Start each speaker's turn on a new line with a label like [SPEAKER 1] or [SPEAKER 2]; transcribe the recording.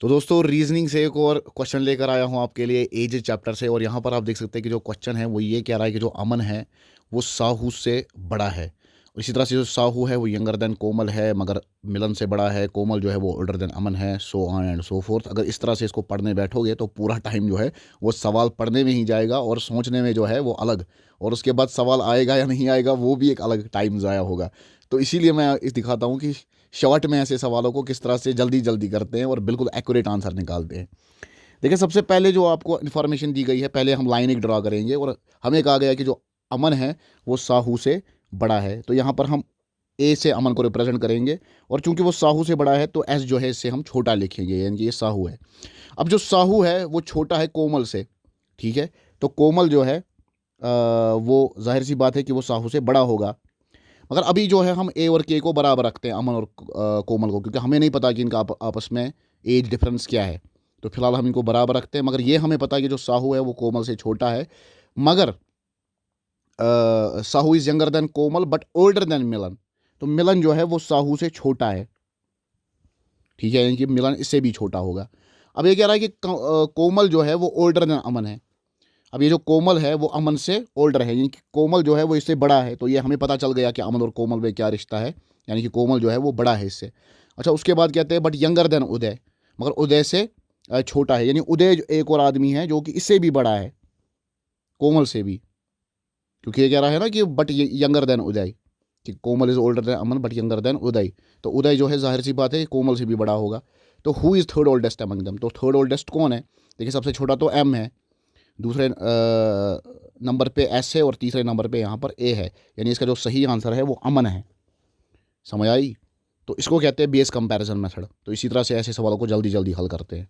[SPEAKER 1] तो दोस्तों रीजनिंग से एक और क्वेश्चन लेकर आया हूँ आपके लिए एज चैप्टर से। और यहाँ पर आप देख सकते हैं कि जो क्वेश्चन है वो ये कह रहा है कि जो अमन है वो साहू से बड़ा है। और इसी तरह से जो साहू है वो यंगर देन कोमल है, मगर मिलन से बड़ा है। कोमल जो है वो ओल्डर देन अमन है, so on and so fourth. अगर इस तरह से इसको पढ़ने बैठोगे तो पूरा टाइम जो है वो सवाल पढ़ने में ही जाएगा और सोचने में जो है वो अलग, और उसके बाद सवाल आएगा या नहीं आएगा वो भी एक अलग टाइम ज़ाया होगा। तो इसीलिए मैं इस दिखाता हूँ कि शॉर्ट में ऐसे सवालों को किस तरह से जल्दी जल्दी करते हैं और बिल्कुल एक्यूरेट आंसर निकालते हैं। देखिए, सबसे पहले जो आपको इन्फॉर्मेशन दी गई है, पहले हम लाइन एक ड्रा करेंगे और हमें कहा गया कि जो अमन है वो साहू से बड़ा है। तो यहाँ पर हम ए से अमन को रिप्रेजेंट करेंगे, और चूंकि वो साहू से बड़ा है तो एस जो है इससे हम छोटा लिखेंगे, यानी कि ये साहू है। अब जो साहू है वो छोटा है कोमल से, ठीक है। तो कोमल जो है वो जाहिर सी बात है कि वो साहू से बड़ा होगा। मगर अभी जो है हम ए और के को बराबर रखते हैं, अमन और कोमल को, क्योंकि हमें नहीं पता कि इनका आपस में एज डिफरेंस क्या है। तो फिलहाल हम इनको बराबर रखते हैं। मगर ये हमें पता है कि जो साहू है वो कोमल से छोटा है। मगर Sahu is younger than Komal but older than Milan. तो मिलन जो है वो साहू से छोटा है, ठीक है, यानी कि मिलन इससे भी छोटा होगा। अब ये कह रहा है कि कोमल जो है वो ओल्डर देन अमन है। अब ये जो कोमल है वो अमन से ओल्डर है, यानी कि कोमल जो है वो इससे बड़ा है। तो ये हमें पता चल गया कि अमन और कोमल में क्या रिश्ता है, यानी कि कोमल जो है वो बड़ा है इससे। अच्छा, उसके बाद कहते हैं बट यंगर देन उदय, मगर उदय से छोटा है। यानी उदय एक और आदमी है जो कि इससे भी बड़ा है, कोमल से भी। क्योंकि ये कह रहा है ना कि बट यंगर देन उदय, कि Komal is older than Aman but younger than Uday. तो उदय जो है जाहिर सी बात है कोमल से भी बड़ा होगा। तो who is third oldest among them, तो थर्ड ओल्डेस्ट कौन है? देखिए, सबसे छोटा तो एम है, दूसरे नंबर पे एस है और तीसरे नंबर पे यहाँ पर ए है। यानी इसका जो सही आंसर है वो अमन है। समझ आई? तो इसको कहते हैं बेस कंपैरिजन मेथड। तो इसी तरह से ऐसे सवालों को जल्दी जल्दी हल करते हैं।